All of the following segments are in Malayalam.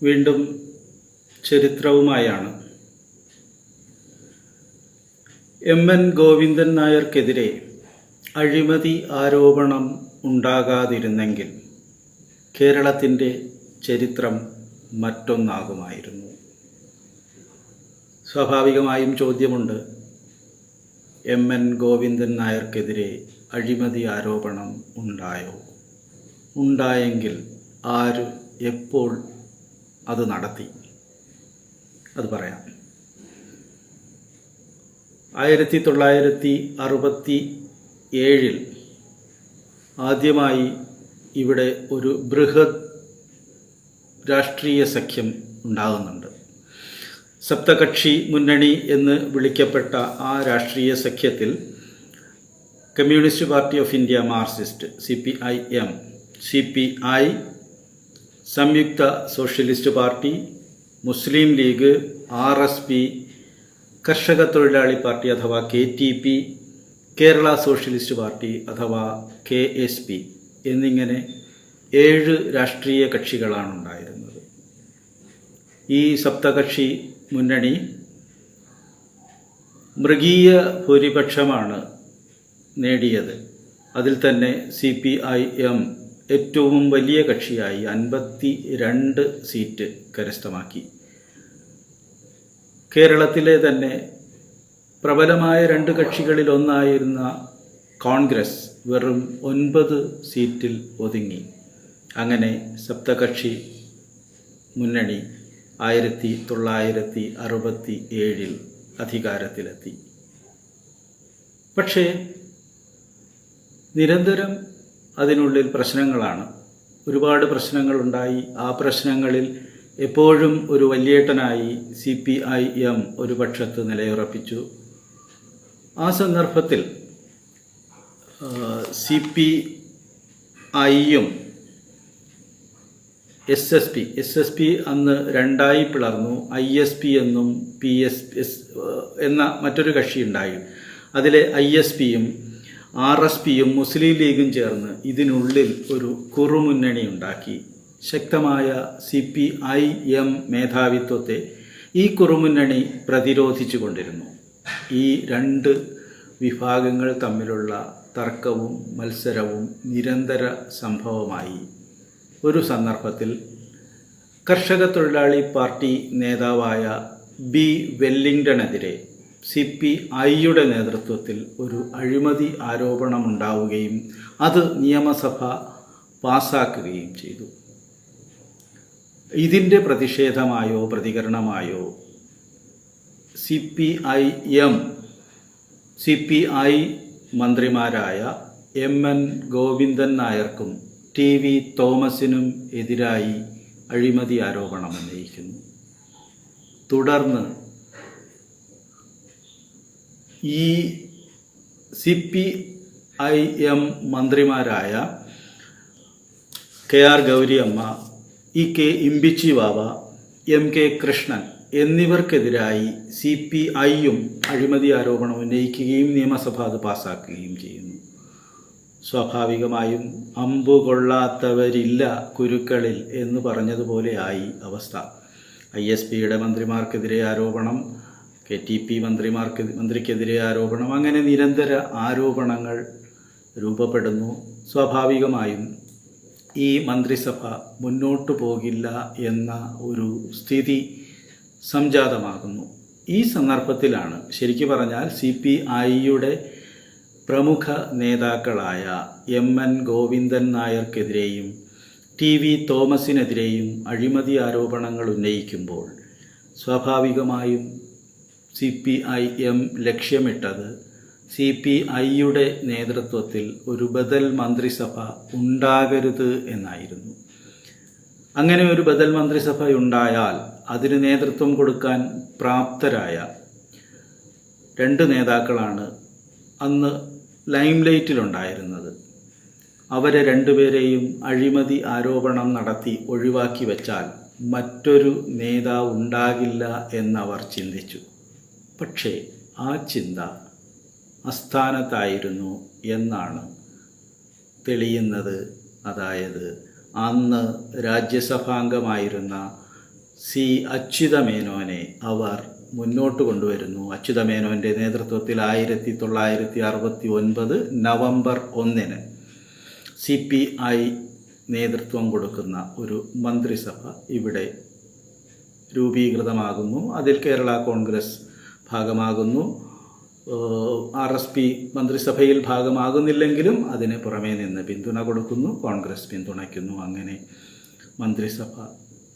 വീണ്ടും ചരിത്രവുമായാണ്. എം.എൻ. ഗോവിന്ദൻ നായർക്കെതിരെ അഴിമതി ആരോപണം ഉണ്ടാകാതിരുന്നെങ്കിൽ കേരളത്തിൻ്റെ ചരിത്രം മറ്റൊന്നാകുമായിരുന്നു. സ്വാഭാവികമായും ചോദ്യമുണ്ട്, എം.എൻ. ഗോവിന്ദൻ നായർക്കെതിരെ അഴിമതി ആരോപണം ഉണ്ടായോ? ഉണ്ടായെങ്കിൽ ആര്, എപ്പോൾ അത് നടത്തി? അത് പറയാം. 1967 ആദ്യമായി ഇവിടെ ഒരു ബൃഹത് രാഷ്ട്രീയ സഖ്യം ഉണ്ടാകുന്നുണ്ട്. സപ്തകക്ഷി മുന്നണി എന്ന് വിളിക്കപ്പെട്ട ആ രാഷ്ട്രീയ സഖ്യത്തിൽ Communist Party of India Marxist CPIM, CPI, സംയുക്ത socialist party, Muslim League, RSP, കർഷക തൊഴിലാളി പാർട്ടി അഥവാ KTP, കേരള സോഷ്യലിസ്റ്റ് പാർട്ടി അഥവാ KSP എന്നിങ്ങനെ 7 രാഷ്ട്രീയ കക്ഷികളാണ് ഉണ്ടായിരുന്നത്. ഈ സപ്തകക്ഷി മുന്നണി മൃഗീയ ഭൂരിപക്ഷമാണ് നേടിയത്. അതിൽ തന്നെ CPIM ഏറ്റവും വലിയ കക്ഷിയായി 52 സീറ്റ് കരസ്ഥമാക്കി. കേരളത്തിലെ തന്നെ പ്രബലമായ 2 കക്ഷികളിൽ ഒന്നായിരുന്ന കോൺഗ്രസ് വെറും 9 സീറ്റിൽ ഒതുങ്ങി. അങ്ങനെ സപ്തകക്ഷി മുന്നണി 1967 അധികാരത്തിലെത്തി. പക്ഷേ നിരന്തരം അതിനുള്ളിൽ പ്രശ്നങ്ങളാണ്. ഒരുപാട് പ്രശ്നങ്ങളുണ്ടായി. ആ പ്രശ്നങ്ങളിൽ എപ്പോഴും ഒരു വല്യേട്ടനായി CPIM ഒരു പക്ഷത്ത് നിലയുറപ്പിച്ചു. ആ സന്ദർഭത്തിൽ CPIയും SSP അന്ന് 2ആയി പിളർന്നു. ISP എന്നും PS എന്ന മറ്റൊരു കക്ഷി ഉണ്ടായി. അതിലെ ISPയും RSPയും മുസ്ലിം ലീഗും ചേർന്ന് ഇതിനുള്ളിൽ ഒരു കുറുമുന്നണി ഉണ്ടാക്കി. ശക്തമായ CPIM മേധാവിത്വത്തെ ഈ കുറുമുന്നണി പ്രതിരോധിച്ചു കൊണ്ടിരുന്നു. ഈ 2 വിഭാഗങ്ങൾ തമ്മിലുള്ള തർക്കവും മത്സരവും നിരന്തര സംഭവമായി. ഒരു സന്ദർഭത്തിൽ കർഷക തൊഴിലാളി പാർട്ടി നേതാവായ B. വെല്ലിംഗ്ടണെതിരെ CPIയുടെ നേതൃത്വത്തിൽ ഒരു അഴിമതി ആരോപണമുണ്ടാവുകയും അത് നിയമസഭ പാസാക്കുകയും ചെയ്തു. ഇതിൻ്റെ പ്രതിഷേധമായോ പ്രതികരണമായോ CPI മന്ത്രിമാരായ M.N. ഗോവിന്ദൻ നായർക്കും TV തോമസിനും എതിരായി അഴിമതി ആരോപണം ഉന്നയിക്കുന്നു. തുടർന്ന് ഈ CPIM മന്ത്രിമാരായ KR ഗൗരിയമ്മ, EK ഇമ്പിച്ചി വാവ, MK കൃഷ്ണൻ എന്നിവർക്കെതിരായി CPIയും അഴിമതി ആരോപണം ഉന്നയിക്കുകയും നിയമസഭ അത് പാസാക്കുകയും ചെയ്യുന്നു. സ്വാഭാവികമായും അമ്പു കൊള്ളാത്തവരില്ല കുരുക്കളിൽ എന്ന് പറഞ്ഞതുപോലെ ആയി അവസ്ഥ. ISPയുടെ മന്ത്രിമാർക്കെതിരെ ആരോപണം, KTP മന്ത്രിക്കെതിരെ ആരോപണം, അങ്ങനെ നിരന്തര ആരോപണങ്ങൾ രൂപപ്പെടുന്നു. സ്വാഭാവികമായും ഈ മന്ത്രിസഭ മുന്നോട്ടു പോകില്ല എന്ന ഒരു സ്ഥിതി സംജാതമാകുന്നു. ഈ സന്ദർഭത്തിലാണ് ശരിക്കു പറഞ്ഞാൽ CPIയുടെ പ്രമുഖ നേതാക്കളായ M.N. ഗോവിന്ദൻ നായർക്കെതിരെയും TV തോമസിനെതിരെയും അഴിമതി ആരോപണങ്ങൾ ഉന്നയിക്കുമ്പോൾ സ്വാഭാവികമായും CPIM ലക്ഷ്യമിട്ടത് CPIയുടെ നേതൃത്വത്തിൽ ഒരു ബദൽ മന്ത്രിസഭ ഉണ്ടാകരുത് എന്നായിരുന്നു. അങ്ങനെ ഒരു ബദൽ മന്ത്രിസഭ ഉണ്ടായാൽ അതിന് നേതൃത്വം കൊടുക്കാൻ പ്രാപ്തരായ 2 നേതാക്കളാണ് അന്ന് ലൈംലൈറ്റിലുണ്ടായിരുന്നത്. അവരെ 2 പേരെയും അഴിമതി ആരോപണം നടത്തി ഒഴിവാക്കി വച്ചാൽ മറ്റൊരു നേതാവ് ഉണ്ടാകില്ല എന്നവർ ചിന്തിച്ചു. പക്ഷേ ആ ചിന്ത അസ്ഥാനത്തായിരുന്നു എന്നാണ് തെളിയുന്നത്. അതായത് അന്ന് രാജ്യസഭാംഗമായിരുന്ന സി അച്യുതമേനോനെ അവർ മുന്നോട്ട് കൊണ്ടുവരുന്നു. അച്യുതമേനോൻ്റെ നേതൃത്വത്തിൽ 1969 നവംബർ 1 CPI നേതൃത്വം കൊടുക്കുന്ന ഒരു മന്ത്രിസഭ ഇവിടെ രൂപീകൃതമാകുന്നു. അതിൽ കേരള കോൺഗ്രസ് ഭാഗമാകുന്നു. RSP മന്ത്രിസഭയിൽ ഭാഗമാകുന്നില്ലെങ്കിലും അതിന് പുറമേ നിന്ന് പിന്തുണ കൊടുക്കുന്നു, കോൺഗ്രസ് പിന്തുണയ്ക്കുന്നു. അങ്ങനെ മന്ത്രിസഭ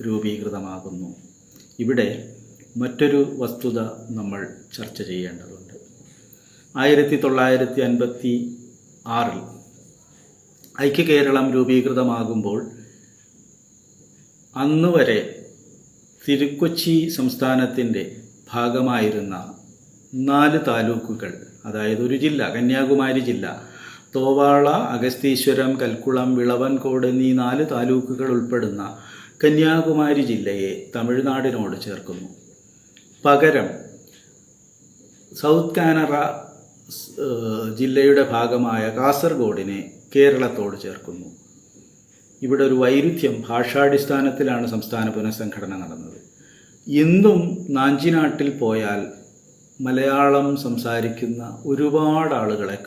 രൂപീകൃതമാകുന്നു. ഇവിടെ മറ്റൊരു വസ്തുത നമ്മൾ ചർച്ച ചെയ്യേണ്ടതുണ്ട്. 1956 ഐക്യകേരളം രൂപീകൃതമാകുമ്പോൾ അന്ന് വരെ തിരുക്കൊച്ചി സംസ്ഥാനത്തിൻ്റെ ഭാഗമായിരുന്ന 4 താലൂക്കുകൾ, അതായത് ഒരു ജില്ല, കന്യാകുമാരി ജില്ല, തോവാള, അഗസ്തീശ്വരം, കൽക്കുളം, വിളവൻകോട് എന്നീ 4 താലൂക്കുകൾ ഉൾപ്പെടുന്ന കന്യാകുമാരി ജില്ലയെ തമിഴ്നാടിനോട് ചേർക്കുന്നു. പകരം സൗത്ത് കാനറ ജില്ലയുടെ ഭാഗമായ കാസർഗോഡിനെ കേരളത്തോട് ചേർക്കുന്നു. ഇവിടെ ഒരു വൈരുദ്ധ്യം, ഭാഷാടിസ്ഥാനത്തിലാണ് സംസ്ഥാന പുനഃസംഘടന നടന്നത്. ഇന്നും നാഞ്ചിനാട്ടിൽ പോയാൽ മലയാളം സംസാരിക്കുന്ന ഒരുപാട് ആളുകളെ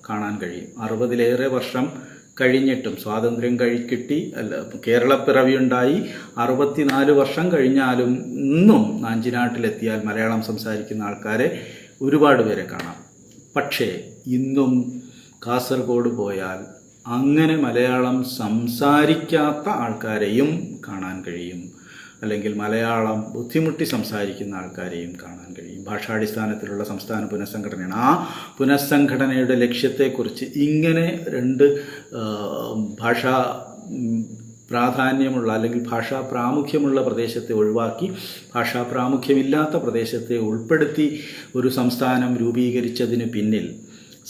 കാണാൻ കഴിയും. 60-ലേറെ വർഷം കഴിഞ്ഞിട്ടും, സ്വാതന്ത്ര്യം കിട്ടി, കേരളപ്പിറവിയുണ്ടായി 64 വർഷം കഴിഞ്ഞാലും ഇന്നും നാഞ്ചിനാട്ടിലെത്തിയാൽ മലയാളം സംസാരിക്കുന്ന ആൾക്കാരെ ഒരുപാട് പേരെ കാണാം. പക്ഷേ ഇന്നും കാസർഗോഡ് പോയാൽ അങ്ങനെ മലയാളം സംസാരിക്കാത്ത ആൾക്കാരെയും കാണാൻ കഴിയും, അല്ലെങ്കിൽ മലയാളം ബുദ്ധിമുട്ടി സംസാരിക്കുന്ന ആൾക്കാരെയും കാണാൻ കഴിയും. ഭാഷാടിസ്ഥാനത്തിലുള്ള സംസ്ഥാന പുനഃസംഘടനയാണ്. ആ പുനഃസംഘടനയുടെ ലക്ഷ്യത്തെക്കുറിച്ച് ഇങ്ങനെ 2 ഭാഷാ പ്രാധാന്യമുള്ള അല്ലെങ്കിൽ ഭാഷാ പ്രാമുഖ്യമുള്ള പ്രദേശത്തെ ഒഴിവാക്കി ഭാഷാ പ്രാമുഖ്യമില്ലാത്ത പ്രദേശത്തെ ഉൾപ്പെടുത്തി ഒരു സംസ്ഥാനം രൂപീകരിച്ചതിന് പിന്നിൽ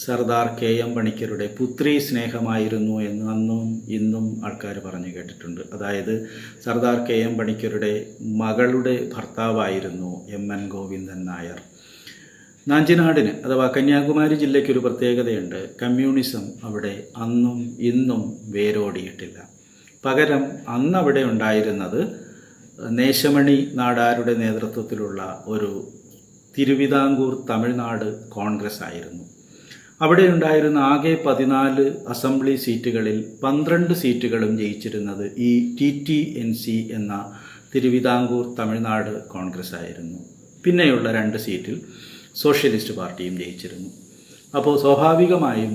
സർദാർ KM പണിക്കരുടെ പുത്രി സ്നേഹമായിരുന്നു എന്ന് അന്നും ഇന്നും ആൾക്കാർ പറഞ്ഞു കേട്ടിട്ടുണ്ട്. അതായത് സർദാർ KM പണിക്കരുടെ മകളുടെ ഭർത്താവായിരുന്നു MN ഗോവിന്ദൻ നായർ. നാഞ്ചിനാടിന് അഥവാ കന്യാകുമാരി ജില്ലയ്ക്കൊരു പ്രത്യേകതയുണ്ട്. കമ്മ്യൂണിസം അവിടെ അന്നും ഇന്നും വേരോടിയിട്ടില്ല. പകരം അന്നവിടെ ഉണ്ടായിരുന്നത് നേശമണി നാടാരുടെ നേതൃത്വത്തിലുള്ള ഒരു തിരുവിതാംകൂർ തമിഴ്നാട് കോൺഗ്രസ് ആയിരുന്നു. അവിടെ ഉണ്ടായിരുന്ന ആകെ 14 അസംബ്ലി സീറ്റുകളിൽ 12 സീറ്റുകളും ജയിച്ചിരുന്നത് ഈ TTNC എന്ന തിരുവിതാംകൂർ തമിഴ്നാട് കോൺഗ്രസ് ആയിരുന്നു. പിന്നെയുള്ള 2 സീറ്റിൽ സോഷ്യലിസ്റ്റ് പാർട്ടിയും ജയിച്ചിരുന്നു. അപ്പോൾ സ്വാഭാവികമായും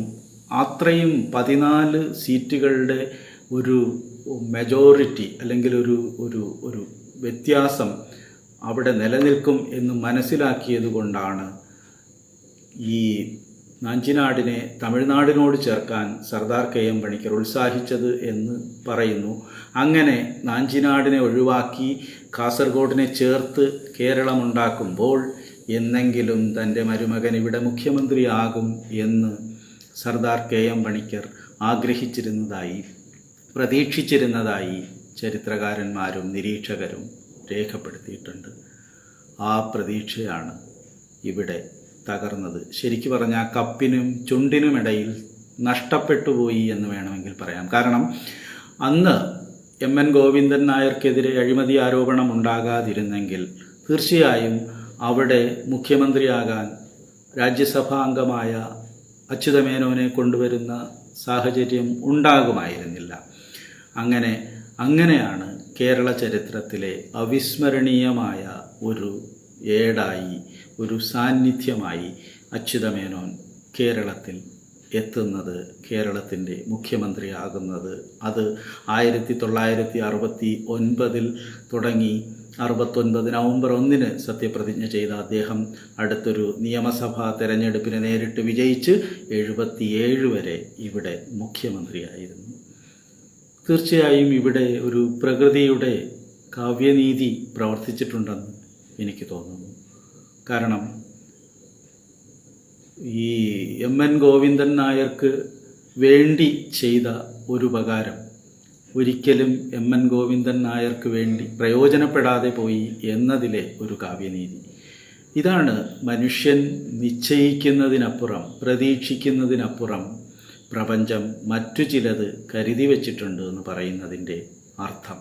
അത്രയും 14 സീറ്റുകളുടെ ഒരു മെജോറിറ്റി അല്ലെങ്കിൽ ഒരു വ്യത്യാസം അവിടെ നിലനിൽക്കും എന്ന് മനസ്സിലാക്കിയത് കൊണ്ടാണ് ഈ നാഞ്ചിനാടിനെ തമിഴ്നാടിനോട് ചേർക്കാൻ സർദാർ KM പണിക്കർ ഉത്സാഹിച്ചത് എന്ന് പറയുന്നു. അങ്ങനെ നാഞ്ചിനാടിനെ ഒഴിവാക്കി കാസർഗോഡിനെ ചേർത്ത് കേരളമുണ്ടാക്കുമ്പോൾ എന്നെങ്കിലും തൻ്റെ മരുമകൻ ഇവിടെ മുഖ്യമന്ത്രിയാകും എന്ന് സർദാർ KM പണിക്കർ ആഗ്രഹിച്ചിരുന്നതായി, പ്രതീക്ഷിച്ചിരുന്നതായി ചരിത്രകാരന്മാരും നിരീക്ഷകരും രേഖപ്പെടുത്തിയിട്ടുണ്ട്. ആ പ്രതീക്ഷയാണ് ഇവിടെ തകർന്നത്. ശരിക്കു പറഞ്ഞാൽ കപ്പിനും ചുണ്ടിനുമിടയിൽ നഷ്ടപ്പെട്ടുപോയി എന്ന് വേണമെങ്കിൽ പറയാം. കാരണം അന്ന് MN ഗോവിന്ദൻ നായർക്കെതിരെ അഴിമതി ആരോപണം ഉണ്ടാകാതിരുന്നെങ്കിൽ തീർച്ചയായും അവിടെ മുഖ്യമന്ത്രിയാകാൻ രാജ്യസഭാ അംഗമായ അച്യുതമേനോനെ കൊണ്ടുവരുന്ന സാഹചര്യം ഉണ്ടാകുമായിരുന്നില്ല. അങ്ങനെയാണ് കേരള ചരിത്രത്തിലെ അവിസ്മരണീയമായ ഒരു ഏടായി, ഒരു സാന്നിധ്യമായി അച്യുതമേനോൻ കേരളത്തിൽ എത്തുന്നത്, കേരളത്തിൻ്റെ മുഖ്യമന്ത്രിയാകുന്നത്. അത് 1969 തുടങ്ങി 69 നവംബർ 1 സത്യപ്രതിജ്ഞ ചെയ്ത അദ്ദേഹം അടുത്തൊരു നിയമസഭാ തെരഞ്ഞെടുപ്പിനെ നേരിട്ട് വിജയിച്ച് 77 വരെ ഇവിടെ മുഖ്യമന്ത്രിയായിരുന്നു. തീർച്ചയായും ഇവിടെ ഒരു പ്രകൃതിയുടെ കാവ്യനീതി പ്രവർത്തിച്ചിട്ടുണ്ടെന്ന് എനിക്ക് തോന്നുന്നു. കാരണം ഈ MN ഗോവിന്ദൻ നായർക്ക് വേണ്ടി ചെയ്ത ഒരു ഉപകാരം ഒരിക്കലും MN ഗോവിന്ദൻ നായർക്ക് വേണ്ടി പ്രയോജനപ്പെടാതെ പോയി എന്നതിലെ ഒരു കാവ്യനീതി. ഇതാണ് മനുഷ്യൻ നിശ്ചയിക്കുന്നതിനപ്പുറം, പ്രതീക്ഷിക്കുന്നതിനപ്പുറം പ്രപഞ്ചം മറ്റു ചിലത് കരുതി വച്ചിട്ടുണ്ട് എന്ന് പറയുന്നതിൻ്റെ അർത്ഥം.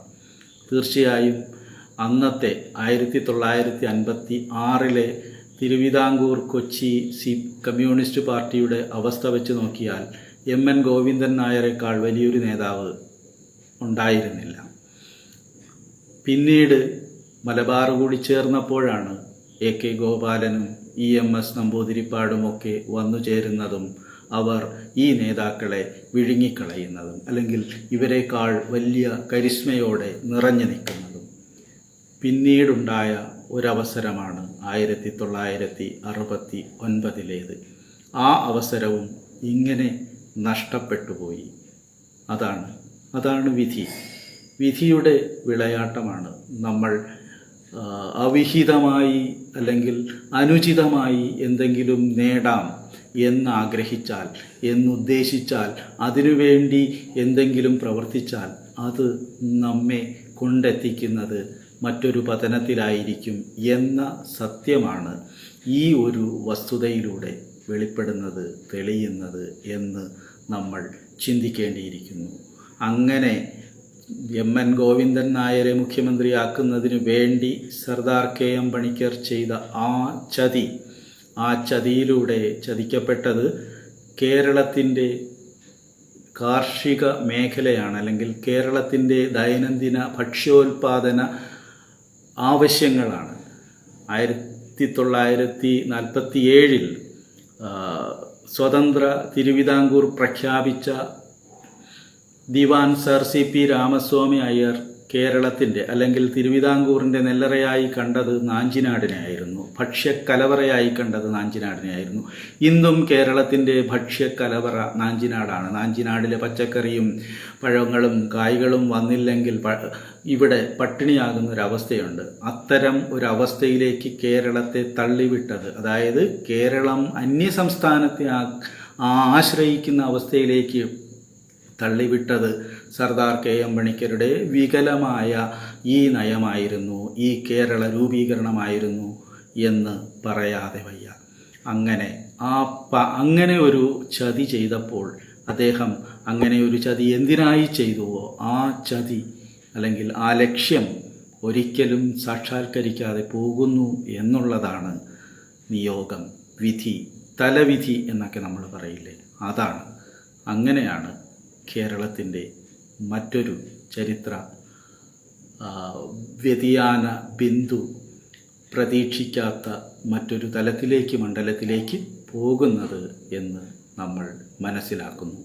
തീർച്ചയായും അന്നത്തെ 1956 തിരുവിതാംകൂർ കൊച്ചി കമ്മ്യൂണിസ്റ്റ് പാർട്ടിയുടെ അവസ്ഥ വെച്ച് നോക്കിയാൽ എം.എൻ. ഗോവിന്ദൻ നായരെക്കാൾ വലിയൊരു നേതാവ് ഉണ്ടായിരുന്നില്ല. പിന്നീട് മലബാർ കൂടി ചേർന്നപ്പോഴാണ് എ.കെ. ഗോപാലനും ഇ.എം.എസ്. നമ്പൂതിരിപ്പാടുമൊക്കെ വന്നു ചേരുന്നതും അവർ ഈ നേതാക്കളെ വിഴുങ്ങിക്കളയുന്നതും അല്ലെങ്കിൽ ഇവരെക്കാൾ വലിയ കരിസ്മയോടെ നിറഞ്ഞു നിൽക്കുന്നതും. പിന്നീടുണ്ടായ ഒരവസരമാണ് 1969 ആ അവസരവും ഇങ്ങനെ നഷ്ടപ്പെട്ടുപോയി. അതാണ് വിധിയുടെ വിളയാട്ടമാണ്. നമ്മൾ അവിഹിതമായി അല്ലെങ്കിൽ അനുചിതമായി എന്തെങ്കിലും നേടാം എന്നാഗ്രഹിച്ചാൽ, എന്നുദ്ദേശിച്ചാൽ, അതിനുവേണ്ടി എന്തെങ്കിലും പ്രവർത്തിച്ചാൽ അത് നമ്മെ കൊണ്ടെത്തിക്കുന്നത് മറ്റൊരു പതനത്തിലായിരിക്കും എന്ന സത്യമാണ് ഈ ഒരു വസ്തുതയിലൂടെ വെളിപ്പെടുന്നത്, തെളിയുന്നത് എന്ന് നമ്മൾ ചിന്തിക്കേണ്ടിയിരിക്കുന്നു. അങ്ങനെ എം.എൻ. ഗോവിന്ദൻ നായരെ മുഖ്യമന്ത്രിയാക്കുന്നതിന് വേണ്ടി സർദാർ കെ.എം. പണിക്കർ ചെയ്ത ആ ചതിയിലൂടെ ചതിക്കപ്പെട്ടത് കേരളത്തിൻ്റെ കാർഷിക മേഖലയാണ്. അല്ലെങ്കിൽ കേരളത്തിൻ്റെ ദൈനംദിന ഭക്ഷ്യോൽപാദന ആവശ്യങ്ങളാണ്. 1947 സ്വതന്ത്ര തിരുവിതാംകൂർ പ്രഖ്യാപിച്ച ദിവാൻ സർ C.P. രാമസ്വാമി അയ്യർ കേരളത്തിൻ്റെ അല്ലെങ്കിൽ തിരുവിതാംകൂറിൻ്റെ നെല്ലറയായി കണ്ടത് നാഞ്ചിനാടിനെയായിരുന്നു. ഭക്ഷ്യക്കലവറയായി കണ്ടത് നാഞ്ചിനാടിനെയായിരുന്നു. ഇന്നും കേരളത്തിൻ്റെ ഭക്ഷ്യക്കലവറ നാഞ്ചിനാടാണ്. നാഞ്ചിനാടിലെ പച്ചക്കറിയും പഴങ്ങളും കായ്കളും വന്നില്ലെങ്കിൽ ഇവിടെ പട്ടിണിയാകുന്നൊരവസ്ഥയുണ്ട്. അത്തരം ഒരവസ്ഥയിലേക്ക് കേരളത്തെ തള്ളിവിട്ടത്, അതായത് കേരളം അന്യസംസ്ഥാനത്തെ ആശ്രയിക്കുന്ന അവസ്ഥയിലേക്ക് തള്ളിവിട്ടത് സർദാർ കെ.എം. പണിക്കരുടെ വികലമായ ഈ നയമായിരുന്നു, ഈ കേരള രൂപീകരണമായിരുന്നു എന്ന് പറയാതെ വയ്യ. അങ്ങനെ ഒരു ചതി ചെയ്തപ്പോൾ അദ്ദേഹം അങ്ങനെ ഒരു ചതി എന്തിനായി ചെയ്തുവോ ആ ചതി അല്ലെങ്കിൽ ആ ലക്ഷ്യം ഒരിക്കലും സാക്ഷാത്കരിക്കാതെ പോകുന്നു എന്നുള്ളതാണ് നിയോഗം, വിധി, തലവിധി എന്നൊക്കെ നമ്മൾ പറയില്ലേ, അങ്ങനെയാണ് കേരളത്തിൻ്റെ മറ്റൊരു ചരിത്ര വ്യതിയാന ബിന്ദു പ്രതീക്ഷിക്കാത്ത മറ്റൊരു മണ്ഡലത്തിലേക്ക് പോകുന്നത് എന്ന് നമ്മൾ മനസ്സിലാക്കുന്നു.